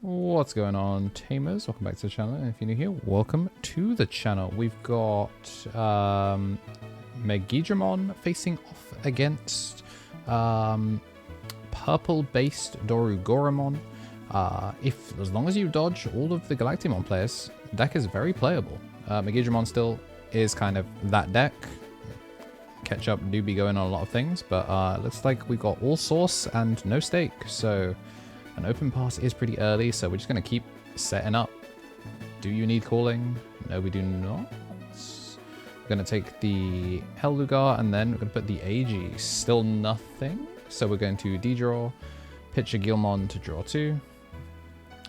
What's going on, tamers? Welcome back to the channel, and if you're new here, welcome to the channel. We've got Megidramon facing off against purple-based Dorugoramon. As long as you dodge all of the Galactimon players, the deck is very playable. Megidramon still is kind of that deck. Catch-up do be going on a lot of things, but looks like we got all source and no stake, so an open pass is pretty early, so we're just going to keep setting up. Do you need calling? No, we do not. We're going to take the Hellugar, and then we're going to put the AG. Still nothing. So we're going to de-draw, pitch a Gilmon to draw 2,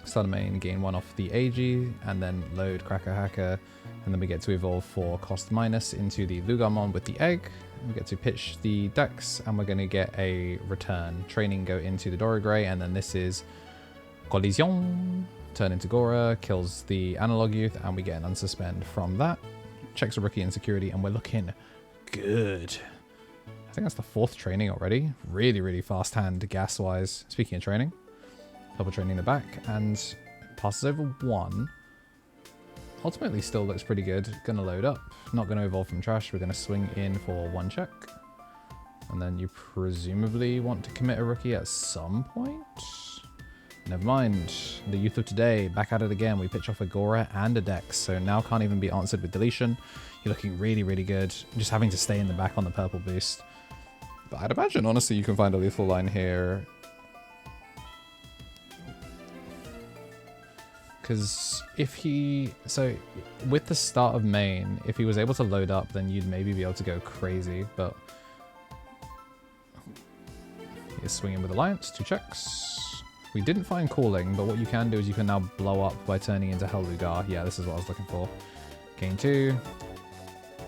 start a main, gain 1 off the AG, and then load Cracker Hacker, and then we get to evolve for cost minus into the Lugarmon with the egg. We get to pitch the Dex, and we're going to get a return. Training go into the Dorogray, and then this is Collision. Turn into Gora, kills the Analog Youth, and we get an unsuspend from that. Checks a rookie insecurity, and we're looking good. I think that's the 4th training already. Really, really fast hand gas-wise. Speaking of training, double training the back, and passes over 1. Ultimately still looks pretty good. Gonna load up. Not gonna evolve from trash. We're gonna swing in for 1 check. And then you presumably want to commit a rookie at some point. Never mind. The youth of today, back at it again. We pitch off a Gora and a Dex, so now can't even be answered with deletion. You're looking really, really good. Just having to stay in the back on the purple boost. But I'd imagine, honestly, you can find a lethal line here. Because if so with the start of main, if he was able to load up, then you'd maybe be able to go crazy, but he's swinging with Alliance, 2 checks. We didn't find calling, but what you can do is you can now blow up by turning into Hellugar. Yeah, this is what I was looking for. Gain 2,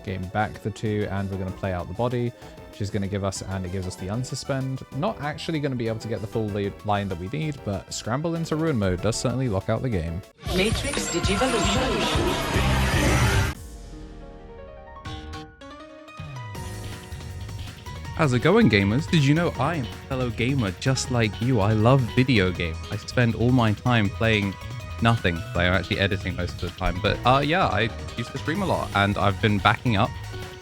gain back the 2, and we're going to play out the body, which is going to give us, and it gives us the unsuspend. Not actually going to be able to get the full line that we need, but scramble into ruin mode does certainly lock out the game. Matrix Digivolution. How's it going, gamers? Did you know I am a fellow gamer just like you? I love video games. I spend all my time playing nothing. I'm actually editing most of the time. But yeah, I used to stream a lot, and I've been backing up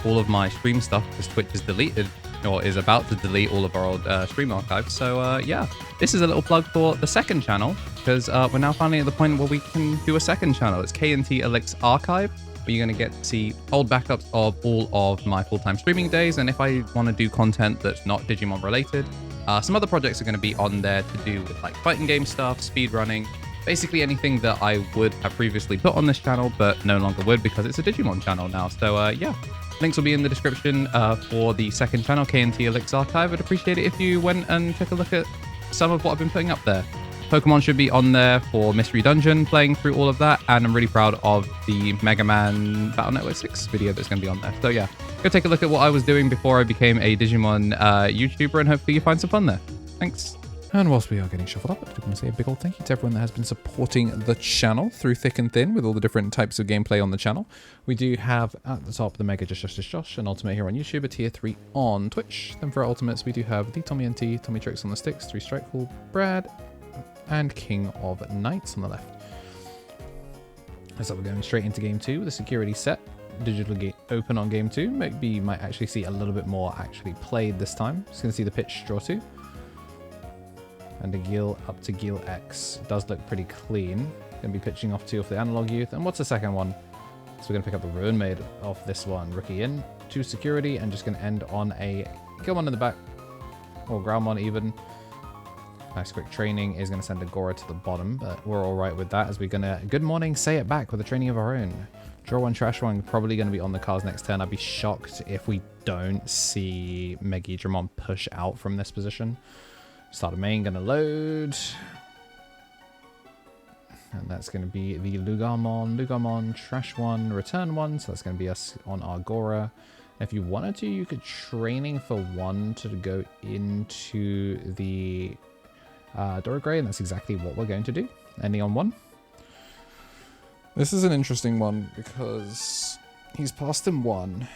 all of my stream stuff because Twitch is deleted, or is about to delete all of our old stream archives. So yeah, this is a little plug for the second channel, because we're now finally at the point where we can do a second channel. It's KnTElixar Archive, where you're going to get to see old backups of all of my full-time streaming days, and if I want to do content that's not Digimon related, some other projects are going to be on there to do with like fighting game stuff, speed running, basically anything that I would have previously put on this channel but no longer would because it's a Digimon channel now. So yeah, links will be in the description for the second channel, KnTElixar Archive. I'd appreciate it if you went and took a look at some of what I've been putting up there. Pokemon should be on there for Mystery Dungeon, playing through all of that, and I'm really proud of the Mega Man Battle Network 6 video that's going to be on there. So yeah, go take a look at what I was doing before I became a Digimon YouTuber, and hopefully you find some fun there. Thanks. And whilst we are getting shuffled up, I just want to say a big old thank you to everyone that has been supporting the channel through thick and thin with all the different types of gameplay on the channel. We do have at the top the Mega Josh, an Ultimate here on YouTube, a tier 3 on Twitch. Then for our Ultimates, we do have the Tommy NT, Tommy Tricks on the sticks, 3 Strikeful, Brad, and King of Knights on the left. So we're going straight into game 2 with a security set. Digital gate open on game 2. Maybe you might actually see a little bit more actually played this time. Just going to see the pitch draw 2. And a Gil up to Gil X. It does look pretty clean. Going to be pitching off 2 of the Analog Youth. And what's the second one? So we're going to pick up the Ruin Maid off this one. Rookie in, 2 security, and just going to end on a Gilmon in the back. Or Growlmon even. Nice quick training is going to send a Gora to the bottom, but we're all right with that as we're going to, good morning, say it back with a training of our own. Draw 1, trash 1, probably going to be on the cards next turn. I'd be shocked if we don't see Megidramon push out from this position. Start a main, going to load. And that's going to be the Lugarmon, trash 1, return 1. So that's going to be us on our Gora. If you wanted to, you could training for 1 to go into the Dorogray, and that's exactly what we're going to do. Ending on 1. This is an interesting one because he's passed him 1.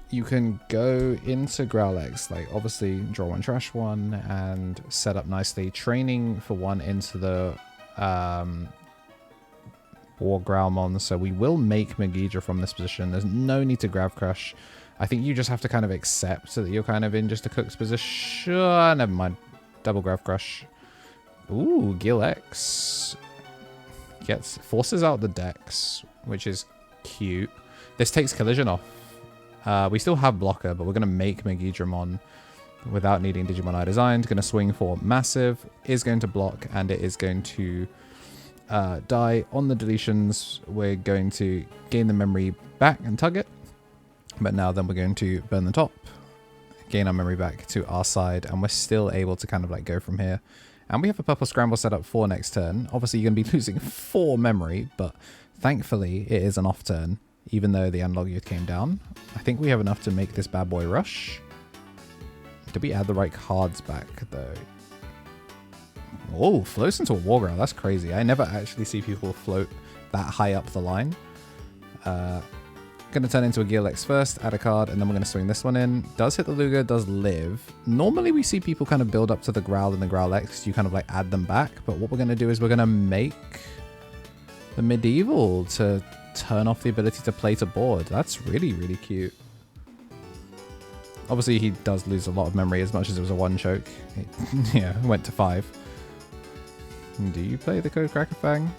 You can go into Growlex, like obviously draw 1, trash 1, and set up nicely. Training for 1 into the Dorugoramon, so we will make Megidra from this position. There's no need to Grav Crush. I think you just have to kind of accept that you're kind of in just a cook's position. Never mind. Double Grav Crush. Ooh, Gil X. Forces out the Dex, which is cute. This takes collision off. We still have blocker, but we're going to make Megidramon without needing Digimon I designed. Going to swing for massive, is going to block, and it is going to die. On the deletions, we're going to gain the memory back and tug it. But now then we're going to burn the top, gain our memory back to our side, and we're still able to kind of like go from here. And we have a purple scramble set up for next turn. Obviously, you're going to be losing 4 memory, but thankfully it is an off turn, even though the analog youth came down. I think we have enough to make this bad boy rush. Did we add the right cards back, though? Oh, floats into a Wargrowl. That's crazy. I never actually see people float that high up the line. Going to turn into a Gil X first, add a card, and then we're going to swing this one in. Does hit the Luger, does live. Normally we see people kind of build up to the Growl and the Growl X. You kind of like add them back. But what we're going to do is we're going to make the Medieval to turn off the ability to play to board. That's really, really cute. Obviously he does lose a lot of memory as much as it was a 1 choke. Yeah, went to 5. Do you play the Code Cracker Fang?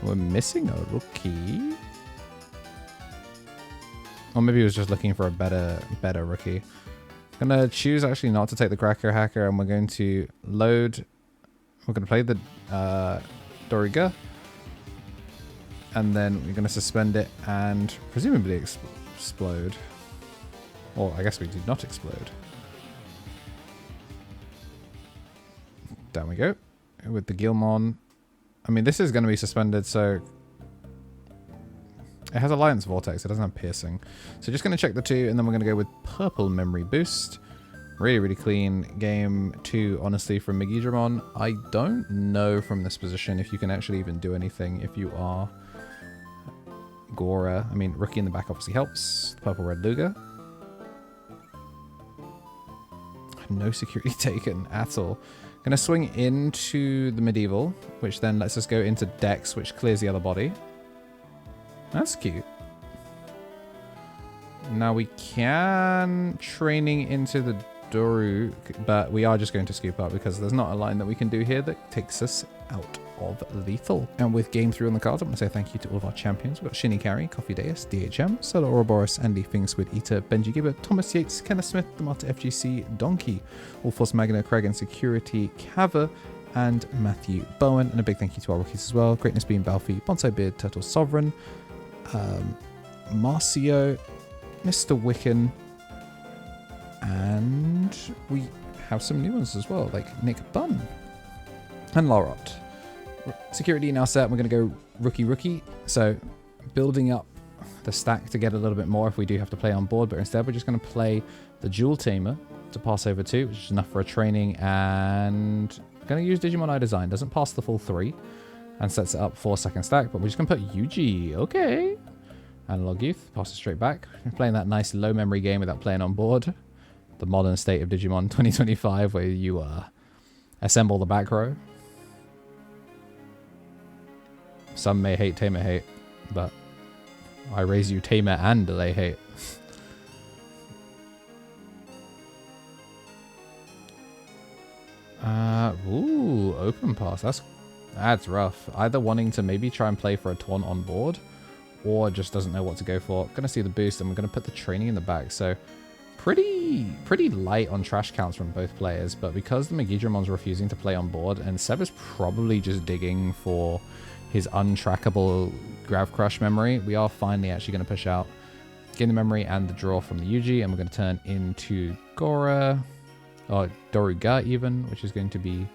We're missing a rookie. Or maybe he was just looking for a better rookie. I'm going to choose actually not to take the Cracker Hacker, and we're going to load. We're going to play the Doriga. And then we're going to suspend it and presumably explode. Or I guess we do not explode. Down we go. With the Gilmon. I mean, this is going to be suspended, so it has Alliance Vortex. It doesn't have Piercing. So just going to check the 2, and then we're going to go with Purple Memory Boost. Really, really clean game 2, honestly, from Megidramon. I don't know from this position if you can actually even do anything if you are Gora. I mean, Rookie in the back obviously helps. Purple Red Luger. No security taken at all. Going to swing into the Medieval, which then lets us go into Dex, which clears the other body. That's cute. Now we can training into the Doru, but we are just going to scoop up because there's not a line that we can do here that takes us out of lethal. And with game 3 on the cards, I want to say thank you to all of our champions. We've got Shinny Carry, Coffee Deus, DHM, Solar Ouroboros, Andy Fingsquid, Eater, Benji Gibbert, Thomas Yates, Kenneth Smith, the Marta FGC, Donkey, All Force Magna, Craig and Security, Cava, and Matthew Bowen. And a big thank you to our rookies as well. Greatness Beam, Balfi, Bonsai Beard, Turtle Sovereign, Marcio, Mr. Wiccan, and we have some new ones as well, like Nick Bunn and Laurot. Security now set. We're going to go rookie. So building up the stack to get a little bit more if we do have to play on board, but instead we're just going to play the Jewel Tamer to pass over 2, which is enough for a training, and going to use Digimon I Design. Doesn't pass the full 3 and sets it up for second stack, but we're just going to put Yuji. Okay. Analog Youth, pass it straight back. We're playing that nice low memory game without playing on board. The modern state of Digimon 2025, where you assemble the back row. Some may hate Tamer hate, but I raise you Tamer and delay hate. Ooh, open pass. That's rough. Either wanting to maybe try and play for a taunt on board, or just doesn't know what to go for. Gonna see the boost, and we're gonna put the training in the back. So pretty light on trash counts from both players, but because the Megidramon's refusing to play on board, and Seb is probably just digging for his untrackable Grav Crush memory, we are finally actually going to push out, gain the memory and the draw from the Yuji, and we're going to turn into Gora, or Doruga even, which is going to be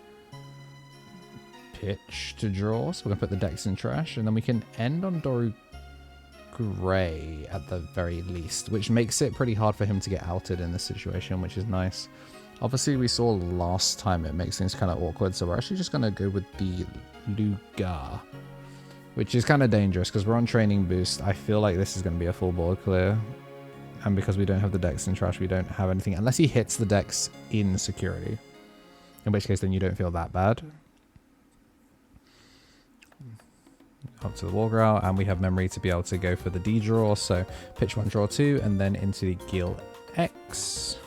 pitch to draw. So we're going to put the decks in trash, and then we can end on Doru Gray at the very least, which makes it pretty hard for him to get outed in this situation, which is nice. Obviously, we saw last time it makes things kind of awkward, so we're actually just going to go with the Lugar, which is kind of dangerous because we're on training boost. I feel like this is going to be a full board clear, and because we don't have the decks in trash, we don't have anything unless he hits the decks in security, in which case then you don't feel that bad. up to the War Growl, and we have memory to be able to go for the D draw. So pitch 1, draw 2, and then into the Gil X.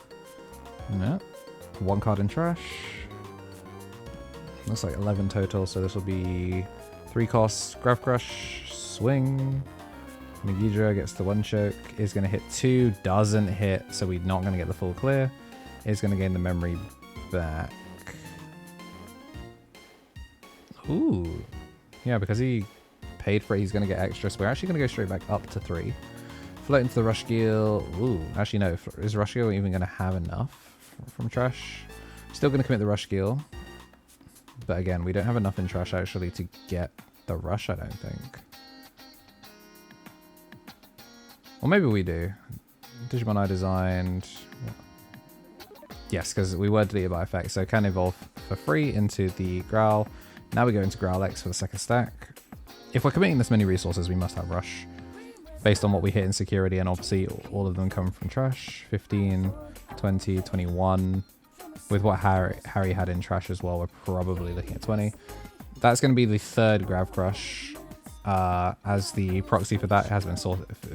No. 1 card in trash. Looks like 11 total, so this will be 3 costs. Grav Crush, swing. Megidra gets the 1 choke, is going to hit 2, doesn't hit, so we're not going to get the full clear. Is going to gain the memory back. Ooh. Yeah, because he paid for it, he's going to get extra, so we're actually going to go straight back up to 3. Float into the Rush Geel. Ooh, actually no, is Rush Geel even going to have enough from trash? Still going to commit the Rush Geel. But again, we don't have enough in trash actually to get the rush, I don't think. Or maybe we do. Digimon I designed. Yes, because we were deleted by effect, so can evolve for free into the Growl. Now we go into Growl X for the second stack. If we're committing this many resources, we must have rush. Based on what we hit in security, and obviously all of them come from trash. 15, 20, 21. With what Harry had in trash as well, we're probably looking at 20. That's going to be the 3rd Grav Crush. As the proxy for that has been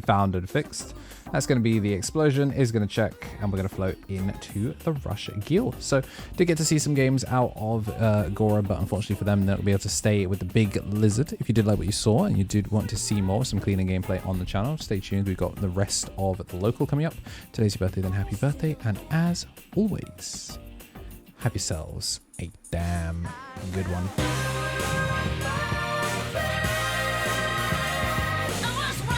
found and fixed. That's going to be the explosion, is going to check, and we're going to float into the Rush Geel. So, did get to see some games out of Gora, but unfortunately for them, they'll be able to stay with the big lizard. If you did like what you saw and you did want to see more, some cleaner gameplay on the channel, stay tuned. We've got the rest of the local coming up. Today's your birthday, then happy birthday, and as always, have yourselves a damn good one.